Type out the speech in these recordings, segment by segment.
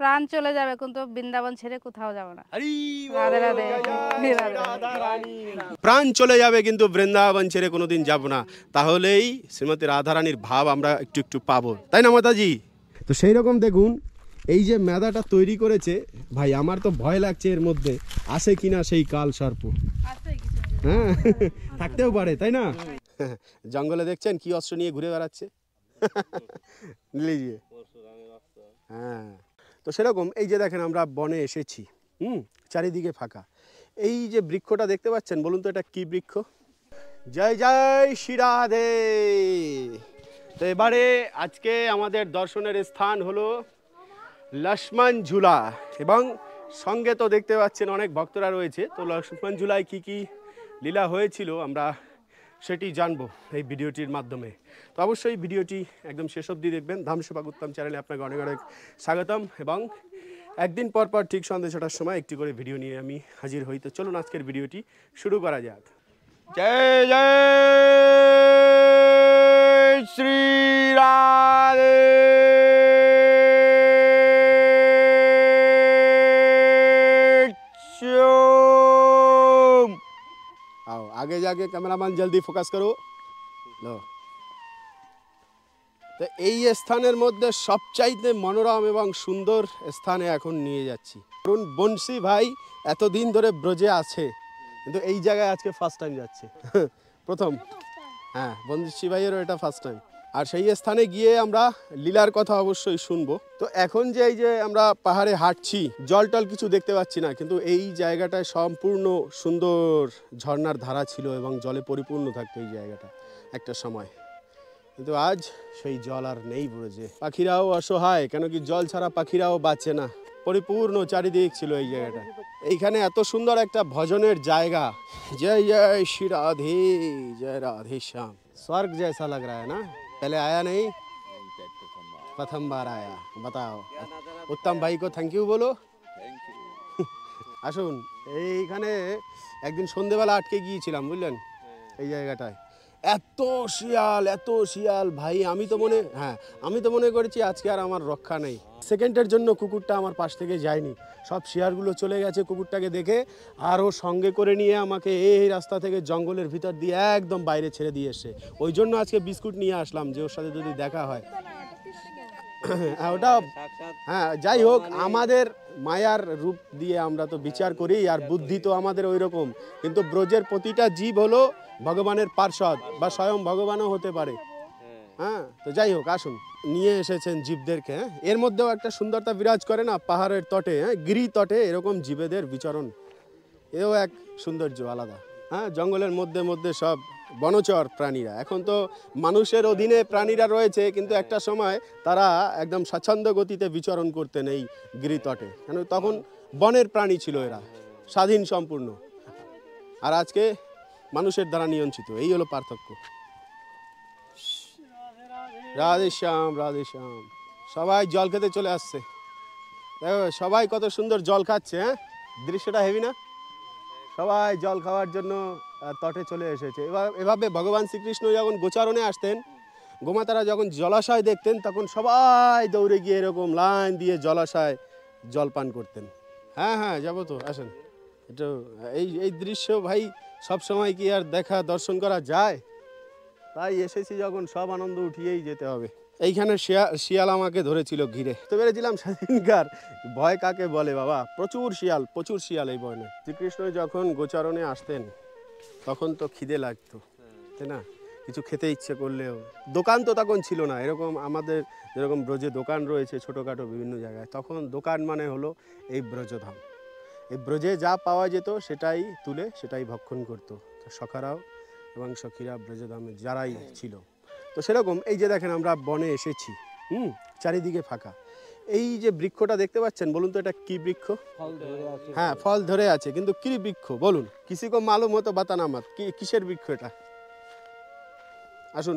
প্রাণ চলে যাবে কিন্তু বৃন্দাবন ছেড়ে কোথাও যাব না। হরি রাধে রাধে। রাধা রানী। প্রাণ চলে যাবে কিন্তু বৃন্দাবন ছেড়ে কোনোদিন যাব না, তাহলেই শ্রীমতী রাধারানীর ভাব আমরা একটু একটু পাবো, তাই না মাতাজি? তো সেই রকম দেখুন এই যে মেদাটা তৈরি করেছে ভাই, আমার তো ভয় লাগছে এর মধ্যে আসে কিনা সেই কাল সর্প। হ্যাঁ থাকতেও পারে, তাই না? জঙ্গলে দেখছেন কি অস্ত্র নিয়ে ঘুরে বেড়াচ্ছে। লিজিয়ে। হ্যাঁ, তো সেরকম এই যে দেখেন আমরা বনে এসেছি, চারিদিকে ফাঁকা। এই যে বৃক্ষটা দেখতে পাচ্ছেন, বলুন তো এটা কি বৃক্ষ? জয় জয় শ্রী রাধে। তো এবারে আজকে আমাদের দর্শনের স্থান হলো লক্ষ্মণ ঝুলা, এবং সঙ্গে তো দেখতে পাচ্ছেন অনেক ভক্তরা রয়েছে। তো লক্ষ্মণ ঝুলায় কি কি লীলা হয়েছিল আমরা সেটি জানবো এই ভিডিওটির মাধ্যমে। তো অবশ্যই ভিডিওটি একদম শেষ অবধি দেখবেন। ধামসেবা উত্তম চ্যানেলে আপনাকে অনেক অনেক স্বাগতম, এবং একদিন পর পর ঠিক সন্ধ্যে 6টার সময় একটি করে ভিডিও নিয়ে আমি হাজির হই। তো চলুন আজকের ভিডিওটি শুরু করা যাক। জয় জয় শ্রী রাধে। आओ आगे जाके कैमरामैन जल्दी फोकस करो। लो, তো এই স্থানের মধ্যে সবচাইতে মনোরম এবং সুন্দর স্থানে এখন নিয়ে যাচ্ছি। কারণ বংশী ভাই এতদিন ধরে ব্রজে আছে, কিন্তু এই জায়গায় আজকে ফার্স্ট টাইম যাচ্ছে। প্রথম। হ্যাঁ, বংশী ভাইয়েরও এটা ফার্স্ট টাইম। আর সেই স্থানে গিয়ে আমরা লীলার কথা অবশ্যই শুনবো। তো এখন যে এই যে আমরা পাহাড়ে হাঁটছি, জল টল কিছু দেখতে পাচ্ছি না, কিন্তু এই জায়গাটায় সম্পূর্ণ সুন্দর ঝর্ণার ধারা ছিল এবং জলে পরিপূর্ণ থাকতো এই জায়গাটা একটা সময়। কিন্তু আজ সেই জল আর নেই ব্রজে। পাখিরাও অসহায়, কেন কি জল ছাড়া পাখিরাও বাঁচে না। পরিপূর্ণ চারিদিক ছিল এই জায়গাটা। এইখানে এত সুন্দর একটা ভজনের জায়গা। জয় জয় শ্রী রাধে, জয় রাধে শ্যাম। स्वर्ग जैसा लग रहा है ना? पहले आया नहीं, प्रथम बार आया। बताओ, उत्तम भाई को थैंक यू बोलो। আসুন, এইখানে একদিন সন্ধেবেলা আটকে গিয়েছিলাম, বুঝলেন এই জায়গাটায়। এত শিয়াল ভাই, আমি তো মনে করেছি আজকে আর আমার রক্ষা নেই। সেকেন্ডের জন্য কুকুরটা আমার পাশ থেকে যায়নি, সব শিয়ালগুলো চলে গেছে কুকুরটাকে দেখে, আর ও সঙ্গে করে নিয়ে আমাকে এই রাস্তা থেকে জঙ্গলের ভিতর দিয়ে একদম বাইরে ছেড়ে দিয়ে এসে। ওই জন্য আজকে বিস্কুট নিয়ে আসলাম, যে ওর সাথে যদি দেখা হয়। ওটা হ্যাঁ, যাই হোক, আমাদের মায়ার রূপ দিয়ে আমরা তো বিচার করি, আর বুদ্ধি তো আমাদের ওই রকম। কিন্তু ব্রজের প্রতিটা জীব হলো ভগবানের পার্ষদ, বা স্বয়ং ভগবানও হতে পারে। হ্যাঁ, তো যাই হোক, আসুন, নিয়ে এসেছেন জীবদেরকে। হ্যাঁ, এর মধ্যেও একটা সুন্দরতা বিরাজ করে না পাহাড়ের তটে, হ্যাঁ, গিরি তটে এরকম জীবেদের বিচরণ, এও এক সৌন্দর্য আলাদা। হ্যাঁ, জঙ্গলের মধ্যে মধ্যে সব বনচর প্রাণীরা। এখন তো মানুষের অধীনে প্রাণীরা রয়েছে, কিন্তু একটা সময় তারা একদম স্বাচ্ছন্দ্য গতিতে বিচরণ করতেন এই গিরিতটে, কেন তখন বনের প্রাণী ছিল এরা, স্বাধীন সম্পূর্ণ। আর আজকে মানুষের দ্বারা নিয়ন্ত্রিত, এই হলো পার্থক্য। রাধে শ্যাম, রাধে শ্যাম। সবাই জল খেতে চলে আসছে, দেখো সবাই কত সুন্দর জল খাচ্ছে। হ্যাঁ, দৃশ্যটা হেভি না? সবাই জল খাওয়ার জন্য তটে চলে এসেছে। এভাবে ভগবান শ্রীকৃষ্ণ যখন গোচারণে আসতেন, গোমাতারা যখন জলাশয় দেখতেন, তখন সবাই দৌড়ে গিয়ে এরকম লাইন দিয়ে জলাশয় জল পান করতেন। হ্যাঁ হ্যাঁ, যাবো তো, আসেন। একটু এই দৃশ্য ভাই সব সময় কি আর দর্শন করা যায়? তাই এসেছি যখন, সব আনন্দ উঠিয়েই যেতে হবে। এইখানে শিয়াল আমাকে ধরেছিল ঘিরে, তো বেড়েছিলাম সেদিনকার। ভয় কাকে বলে বাবা, প্রচুর শিয়াল এই বনে। শ্রীকৃষ্ণ যখন গোচারণে আসতেন তখন তো খিদে লাগতো, তাই না? কিছু খেতে ইচ্ছে করলেও, দোকান তো তখন ছিল না এরকম আমাদের যেরকম ব্রজে দোকান রয়েছে ছোটোখাটো বিভিন্ন জায়গায়। তখন দোকান মানে হলো এই ব্রজধাম। এই ব্রজে যা পাওয়া যেত সেটাই তুলে সেটাই ভক্ষণ করতো সখারাও এবং সখীরা, ব্রজধামে যারাই ছিল। তো সেরকম এই যে দেখেন আমরা বনে এসেছি, চারিদিকে ফাঁকা। এই যে বৃক্ষটা দেখতে পাচ্ছেন, বলুন তো এটা কি বৃক্ষ? হ্যাঁ, ফল ধরে আছে, কিন্তু কি বৃক্ষ বলুন? কিসি কো মালুম হতো বাতানা মত, কিসের বৃক্ষ এটা? আসুন,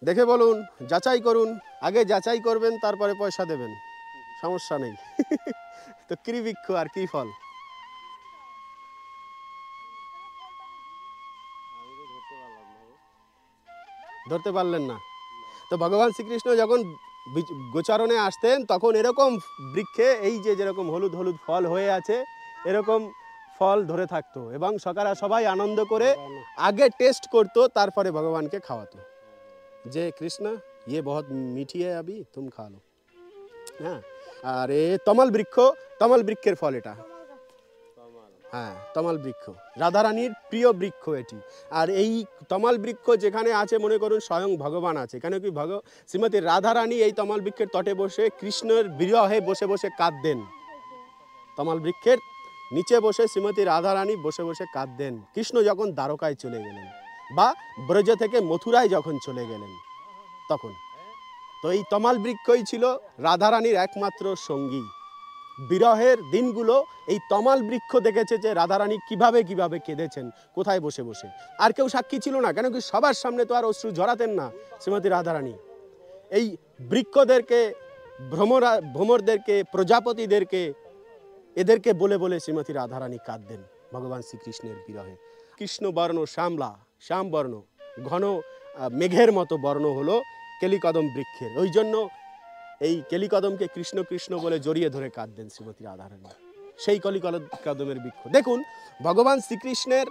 দেখে বলুন, যাচাই করুন। আগে যাচাই করবেন, তারপরে পয়সা দেবেন, সমস্যা নেই। তো কি বৃক্ষ আর কি ফল? ধরতে পারলেন না? তো ভগবান শ্রীকৃষ্ণ যখন গোচারণে আসতেন তখন এরকম বৃক্ষে এই যে যেরকম হলুদ হলুদ ফল হয়ে আছে এরকম ফল ধরে থাকতো এবং সবাই আনন্দ করে আগে টেস্ট করতো তারপরে ভগবানকে খাওয়াতো যে কৃষ্ণ ये बहुत मीठी है अभी तुम खा लो হ্যাঁ আর এ তমাল বৃক্ষের ফল এটা হ্যাঁ তমাল বৃক্ষ রাধারানীর প্রিয় বৃক্ষ এটি আর এই তমাল বৃক্ষ যেখানে আছে মনে করুন স্বয়ং ভগবান আছে কেন কি শ্রীমতী রাধারানী এই তমাল বৃক্ষের তটে বসে কৃষ্ণের বিরহে বসে বসে কাঁদতেন তমাল বৃক্ষের নিচে বসে শ্রীমতী রাধারানী বসে বসে কাঁদতেন কৃষ্ণ যখন দ্বারকায় চলে গেলেন বা ব্রজ থেকে মথুরায় যখন চলে গেলেন তখন তো এই তমাল বৃক্ষই ছিল রাধারানীর একমাত্র সঙ্গী বিরহের দিনগুলো এই তমাল বৃক্ষ দেখেছে যে রাধারানী কিভাবে কিভাবে কেঁদেছেন কোথায় বসে বসে আর কেউ সাক্ষী ছিল না কেন কি সবার সামনে তো আর অশ্রু ঝরাতেন না শ্রীমতী রাধারানী এই বৃক্ষদেরকে ভ্রমরদেরকে প্রজাপতিদেরকে এদেরকে বলে বলে শ্রীমতী রাধারানী কাঁদতেন ভগবান শ্রীকৃষ্ণের বিরহে কৃষ্ণ বর্ণ শ্যাম বর্ণ ঘন মেঘের মতো বর্ণ হলো কেলিকদম বৃক্ষের ওই জন্য এই কেলিকদমকে কৃষ্ণ কৃষ্ণ বলে জড়িয়ে ধরে কাঁদতেন শ্রীমতী রাধারানী সেই কদমের বৃক্ষ দেখুন ভগবান শ্রীকৃষ্ণের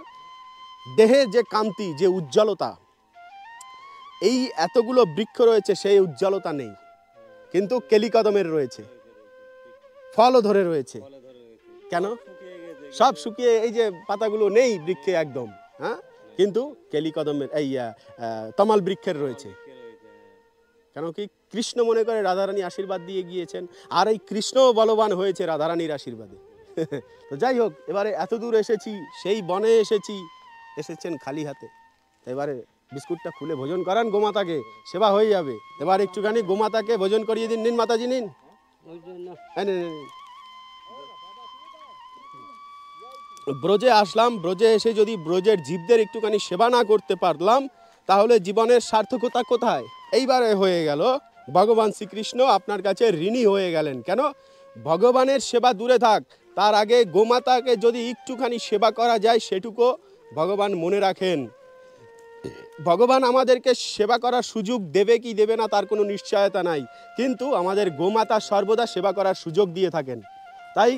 দেহে যে কান্তি যে উজ্জ্বলতা এই এতগুলো বৃক্ষ রয়েছে সেই উজ্জ্বলতা নেই কিন্তু কেলিকদমের রয়েছে ফলও ধরে রয়েছে কেন সব শুকিয়ে এই যে পাতাগুলো নেই বৃক্ষে একদম হ্যাঁ কিন্তু কেলিকদমের এই তমাল বৃক্ষের রয়েছে কেন কি কৃষ্ণ মনে করে রাধারানী আশীর্বাদ দিয়ে গিয়েছেন আর এই কৃষ্ণও বলবান হয়েছে রাধারানীর আশীর্বাদে তো যাই হোক এবারে এত দূর এসেছি সেই বনে এসেছেন খালি হাতে এবারে বিস্কুটটা খুলে ভোজন করান গোমাতাকে সেবা হয়ে যাবে এবার একটুখানি গোমাতাকে ভোজন করিয়ে দিন নিন মাতাজি নিন ব্রজে আসলাম ব্রজে এসে যদি ব্রজের জীবদের একটুখানি সেবা না করতে পারলাম তাহলে জীবনের সার্থকতা কোথায় এইবারে হয়ে গেল ভগবান শ্রীকৃষ্ণ আপনার কাছে ঋণী হয়ে গেলেন কেন ভগবানের সেবা দূরে থাক তার আগে গোমাতাকে যদি একটুখানি সেবা করা যায় সেটুকু ভগবান মনে রাখেন ভগবান আমাদেরকে সেবা করার সুযোগ দেবে কি দেবে না তার কোনো নিশ্চয়তা নাই কিন্তু আমাদের গোমাতা সর্বদা সেবা করার সুযোগ দিয়ে থাকেন তাই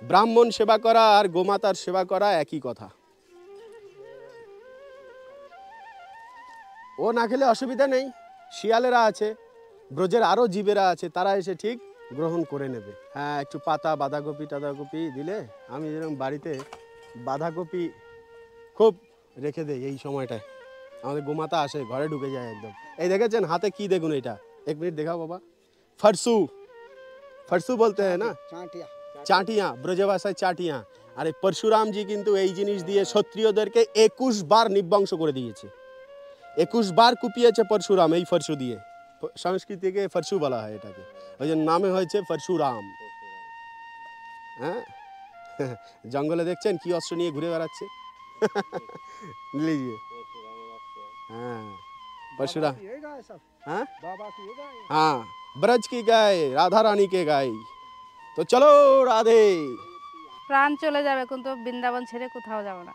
ব্রাহ্মণ সেবা করা আর গোমাতার সেবা করা একই কথা ও না খেলে অসুবিধা নেই শিয়ালেরা আছে ব্রজের আরও জীবেরা আছে তারা এসে ঠিক গ্রহণ করে নেবে হ্যাঁ একটু পাতা বাঁধাকপি দিলে আমি যেরকম বাড়িতে বাঁধাকপি খুব রেখে দেই এই সময়টায় আমাদের গোমাতা আসে ঘরে ঢুকে যায় একদম এই দেখেছেন হাতে কি দেখুন এটা এক মিনিট দেখাও বাবা फरसू बोलते हैं ना चाटियाँ ब्रज भाषाয় চাটিয়া আর এই পরশুরামজি কিন্তু এই জিনিস দিয়ে ক্ষত্রিয়দেরকে 21 বার নিবংশ করে দিয়েছে 21 বার কুপিয়েছে পরশুরাম এই ফরসু দিয়ে সংস্কৃতিকে ফরসু বলা হয় এটাকে ওই জন্য নামে হয়েছে পরশুরাম হ্যাঁ জঙ্গলে দেখছেন কি অস্ত্র নিয়ে ঘুরে বেড়াচ্ছে लीजिए हाँ परशुराम हाँ हाँ ब्रज की गाय राधा रानी के गाय तो चलो राधे প্রাণ চলে যাবে কিন্তু বৃন্দাবন ছেড়ে কোথাও যাব না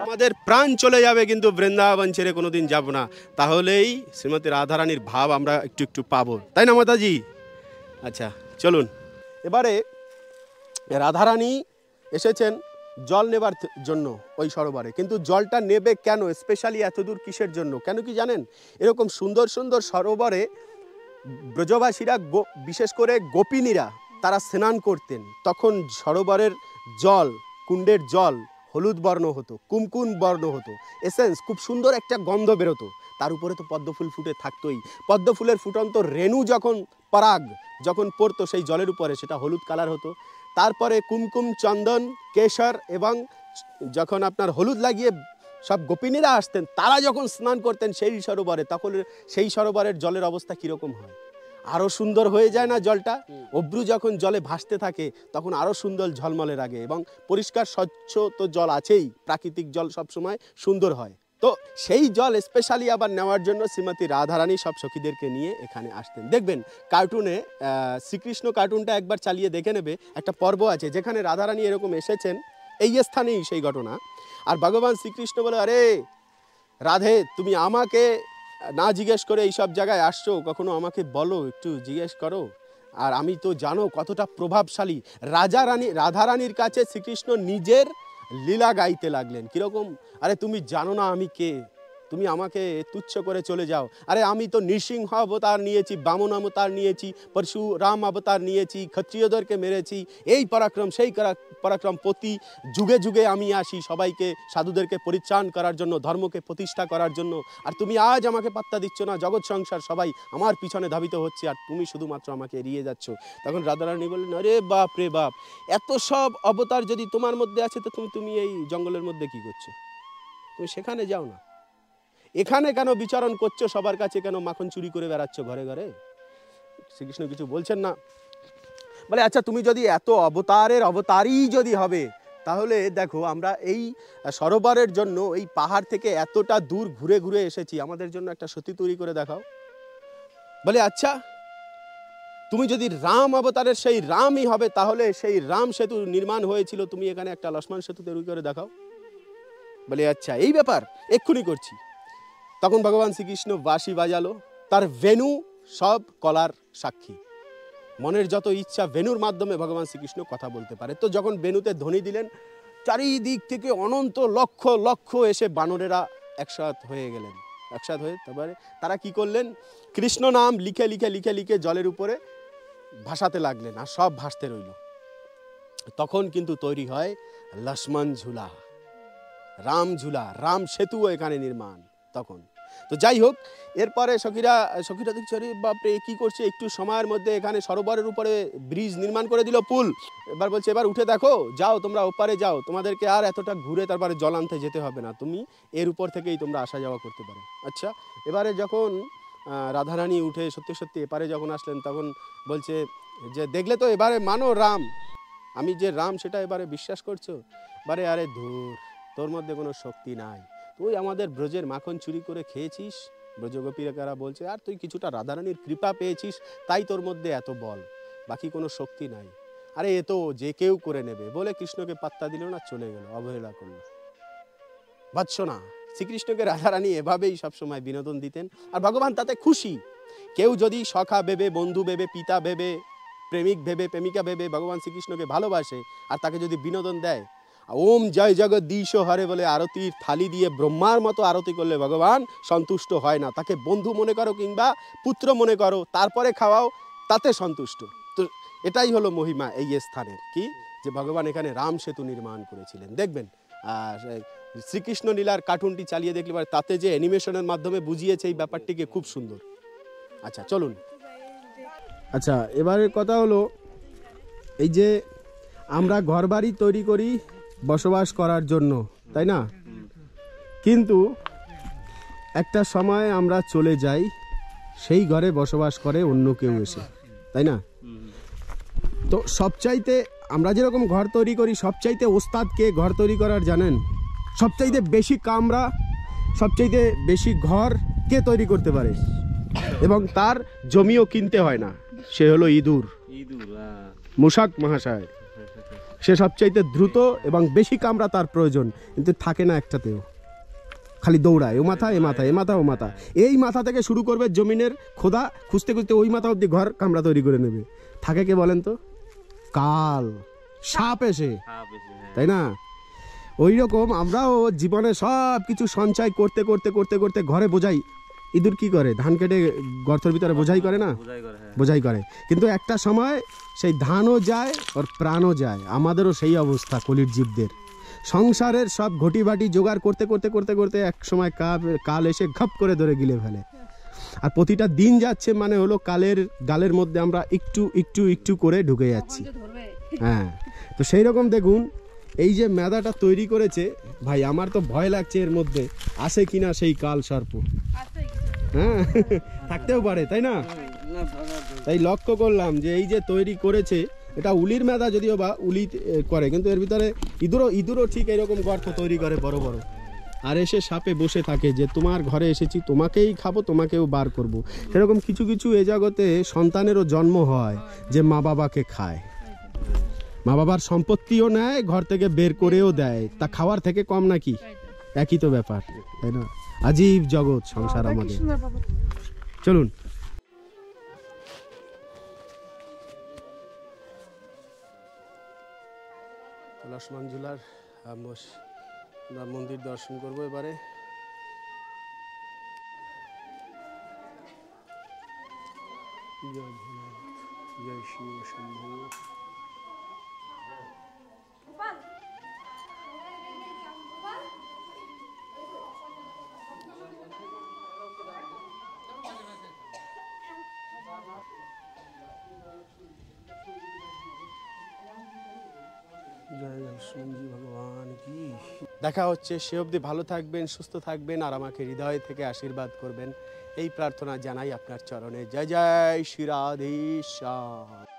আমাদের প্রাণ চলে যাবে কিন্তু বৃন্দাবন ছেড়ে কোনোদিন যাব না তাহলেই শ্রীমতী রাধারানীর ভাব আমরা একটু একটু পাবো তাই না মাতাজি আচ্ছা চলুন এবারে রাধারানী এসেছেন জল নেবার জন্য ওই সরোবরে কিন্তু জলটা নেবে কেন স্পেশালি এত দূর কিসের জন্য কেন কি জানেন এরকম সুন্দর সুন্দর সরোবরে ব্রজবাসীরা বিশেষ করে গোপিনীরা তারা স্নান করতেন তখন সরোবরের জল কুণ্ডের জল হলুদ বর্ণ হতো কুমকুম বর্ণ হতো এসেন্স খুব সুন্দর একটা গন্ধ বেরোতো তার উপরে তো পদ্মফুল ফুটে থাকতোই পদ্মফুলের ফুটন্ত রেণু পরাগ যখন পড়তো সেই জলের উপরে সেটা হলুদ কালার হতো তারপরে কুমকুম চন্দন কেশর এবং যখন আপনার হলুদ লাগিয়ে সব গোপিনীরা আসতেন তারা যখন স্নান করতেন সেই সরোবরে তখন সেই সরোবরের জলের অবস্থা কীরকম হয় আরও সুন্দর হয়ে যায় না জলটা অব্রু যখন জলে ভাসতে থাকে তখন আরও সুন্দর ঝলমলে লাগে এবং পরিষ্কার স্বচ্ছ তো জল আছেই প্রাকৃতিক জল সবসময় সুন্দর হয় তো সেই জল স্পেশালি আবার নেওয়ার জন্য শ্রীমতী রাধারানী সব সখীদেরকে নিয়ে এখানে আসতেন দেখবেন কার্টুনে শ্রীকৃষ্ণ কার্টুনটা একবার চালিয়ে দেখে নেবে একটা পর্ব আছে যেখানে রাধারানী এরকম এসেছেন এই স্থানেই সেই ঘটনা আর ভগবান শ্রীকৃষ্ণ বলে আরে রাধে তুমি আমাকে না জিজ্ঞেস করে এইসব জায়গায় আসছো, কখনো আমাকে বলো, একটু জিজ্ঞেস করো। আর আমি তো জানো কতটা প্রভাবশালী, রাধারানীর কাছে শ্রীকৃষ্ণ নিজের লীলা গাইতে লাগলেন। কীরকম, আরে তুমি জানো না আমি কে, তুমি আমাকে তুচ্ছ করে চলে যাও। আরে আমি তো নৃসিংহ অবতার নিয়েছি, বামন অবতার নিয়েছি, পরশুরাম অবতার নিয়েছি, ক্ষত্রিয়দেরকে মেরেছি, এই পরাক্রম সেই পরাক্রম, প্রতি যুগে যুগে আমি আসি সবাইকে, সাধুদেরকে পরিত্রাণ করার জন্য, ধর্মকে প্রতিষ্ঠা করার জন্য। আর তুমি আজ আমাকে পাত্তা দিচ্ছ না, জগৎ সংসার সবাই আমার পিছনে ধাবিত হচ্ছে, আর তুমি শুধুমাত্র আমাকে এড়িয়ে যাচ্ছ। তখন রাধারানী বললেন, আরে বাপ রে বাপ, এত সব অবতার যদি তোমার মধ্যে আছে, তো তুমি এই জঙ্গলের মধ্যে কি করছো? তুমি সেখানে যাও না, এখানে কেন বিচরণ করছো, সবার কাছে কেন মাখন চুরি করে বেড়াচ্ছ ঘরে ঘরে? শ্রীকৃষ্ণ কিছু বলছেন না। বলে আচ্ছা, তুমি যদি এত অবতারই যদি হবে, তাহলে দেখো আমরা এই সরোবরের জন্য এই পাহাড় থেকে এতটা দূর ঘুরে ঘুরে এসেছি, আমাদের জন্য একটা সতী তৈরি করে দেখাও। বলে আচ্ছা, তুমি যদি রাম অবতারের সেই রামই হবে, তাহলে সেই রাম সেতু নির্মাণ হয়েছিল, তুমি এখানে একটা লক্ষ্মণ সেতু তৈরি করে দেখাও। বলে আচ্ছা এই ব্যাপার, এক্ষুনি করছি। তখন ভগবান শ্রীকৃষ্ণ বাঁশি বাজালো, তার ভেনু সব কলার সাক্ষী, মনের যত ইচ্ছা ভেনুর মাধ্যমে ভগবান শ্রীকৃষ্ণ কথা বলতে পারে। তো যখন ভেনুতে ধ্বনি দিলেন, চারিদিক থেকে অনন্ত লক্ষ লক্ষ এসে বানরেরা একসাথ হয়ে গেলেন। একসাথ হয়ে তারপরে তারা কি করলেন, কৃষ্ণ নাম লিখে লিখে লিখে লিখে জলের উপরে ভাসাতে লাগলেন, আর সব ভাসতে রইল। তখন কিন্তু তৈরি হয় লক্ষ্মণ ঝুলা, রাম ঝুলা, রাম সেতু এখানে নির্মাণ। তখন তো যাই হোক, এরপরে সখীরা দেখছে, আরে বাপরে কি করছে, একটু সময়ের মধ্যে এখানে সরোবরের উপরে ব্রিজ নির্মাণ করে দিল, পুল। এবার বলছে, এবার উঠে দেখো, যাও তোমরা ওপারে যাও, তোমাদেরকে আর এতটা ঘুরে তারপরে জল আনতে যেতে হবে না, তুমি এর উপর থেকেই তোমরা আসা যাওয়া করতে পারো। আচ্ছা, এবারে যখন রাধারানী উঠে সত্যি সত্যি এপারে যখন আসলেন, তখন বলছে যে দেখলে তো, এবারে মানো রাম, আমি যে রাম সেটা এবারে বিশ্বাস করছো? বারে আরে ধুর, তোর মধ্যে কোনো শক্তি নাই, তুই আমাদের ব্রজের মাখন চুরি করে খেয়েছিস, ব্রজগোপীরা বলছে, আর তুই কিছুটা রাধারানীর কৃপা পেয়েছিস, তাই তোর মধ্যে এত বল, বাকি কোনো শক্তি নাই। আরে এ তো যে কেউ করে নেবে। বলে কৃষ্ণকে পাত্তা দিল না, চলে গেল, অবহেলা করলো। বাচ্চ না, শ্রীকৃষ্ণকে রাধারানী এভাবেই সবসময় বিনোদন দিতেন, আর ভগবান তাতে খুশি। কেউ যদি সখা ভেবে, বন্ধু ভেবে, পিতা ভেবে, প্রেমিক ভেবে, প্রেমিকা ভেবে ভগবান শ্রীকৃষ্ণকে ভালোবাসে, আর তাকে যদি বিনোদন দেয়, ওম জয় জগদীশ হরে বলে আরতির থালি দিয়ে ব্রহ্মার মতো আরতি করলে ভগবান সন্তুষ্ট হয় না। তাকে বন্ধু মনে করো কিংবা পুত্র মনে করো, তারপরে খাওয়াও, তাতে সন্তুষ্ট। তো এটাই হলো মহিমা এই স্থানের, কি যে ভগবান এখানে রাম সেতু নির্মাণ করেছিলেন। দেখবেন শ্রীকৃষ্ণ লীলার কার্টুনটি চালিয়ে দেখলে পারে, তাতে যে অ্যানিমেশনের মাধ্যমে বুঝিয়েছে এই ব্যাপারটিকে, খুব সুন্দর। আচ্ছা চলুন। আচ্ছা, এবারের কথা হলো, এই যে আমরা ঘরবাড়ি তৈরি করি বসবাস করার জন্য, তাই না? কিন্তু একটা সময় আমরা চলে যাই, সেই ঘরে বসবাস করে অন্য কেউ এসে, তাই না? তো সবচাইতে আমরা যেরকম ঘর তৈরি করি, সবচাইতে ওস্তাদ কে ঘর তৈরি করার জানেন? সবচাইতে বেশি কামরা, সবচাইতে বেশি ঘর কে তৈরি করতে পারে, এবং তার জমিও কিনতে হয় না, সে হলো ইঁদুর, মূষক মহাশয়। সে সবচাইতে দ্রুত এবং বেশি কামরা তার প্রয়োজন, কিন্তু থাকে না একটাতেও, খালি দৌড়ায়, ও মাথা এ মাথা, এ মাথা ও মাথা, এই মাথা থেকে শুরু করবে জমিনের খোদা, খুঁজতে খুঁজতে ওই মাথা অব্দি ঘর কামরা তৈরি করে নেবে। থাকে কে বলেন তো? কাল, সাপ এসে, তাই না? ওই রকম আমরাও জীবনে সব কিছু সঞ্চয় করতে করতে করতে করতে ঘরে বোঝাই। ইঁদুর কি করে? ধান কেটে গর্তের ভিতরে বোঝাই করে না? বোঝাই করে, কিন্তু একটা সময় সেই ধানও যায়, ওর প্রাণও যায়। আমাদেরও সেই অবস্থা, কলির জীবদের। সংসারের সব ঘটি বাটি জোগাড় করতে করতে করতে করতে এক সময় কাল এসে ঘপ করে ধরে গিলে ফেলে। আর প্রতিটা দিন যাচ্ছে মানে হলো কালের গালের মধ্যে আমরা একটু একটু একটু করে ঢুকে যাচ্ছি। হ্যাঁ, তো সেই রকম দেখুন, এই যে মেদাটা তৈরি করেছে, ভাই আমার তো ভয় লাগছে এর মধ্যে আসে কিনা সেই কাল সর্প। হ্যাঁ, থাকতেও পারে, তাই না? তাই লক্ষ্য করলাম যে এই যে তৈরি করেছে, এটা উলির মেদা, যদিও বা উলি করে, কিন্তু এর ভিতরে ইঁদুরও ঠিক এরকম গর্ত তৈরি করে বড় বড়, আর এসে সাপে বসে থাকে যে তোমার ঘরে এসেছি, তোমাকেই খাবো, তোমাকেও বার করব। সেরকম কিছু কিছু এ জগতে সন্তানেরও জন্ম হয় যে মা বাবাকে খায়, মা বাবার সম্পত্তিও নেয়, ঘর থেকে বের করেও দেয়, তা খাওয়ার থেকে কম নাকি? একই তো ব্যাপার, তাই না? আজীব জগৎ সংসার বাবা, কি আমাদের। সুন্দর বাবা। চলুন। লক্ষ্মণ ঝুলার আমরা মন্দির দর্শন করবো এবারে। জয় ভোলানাথ, জয় শিব শম্ভু। জয় লক্ষ্মণজি ভগবান কি। দেখা হচ্ছে, সে অবধি ভালো থাকবেন, সুস্থ থাকবেন, আর আমাকে হৃদয় থেকে আশীর্বাদ করবেন, এই প্রার্থনা জানাই আপনার চরণে। জয় জয় শ্রী রাধেশ্যাম।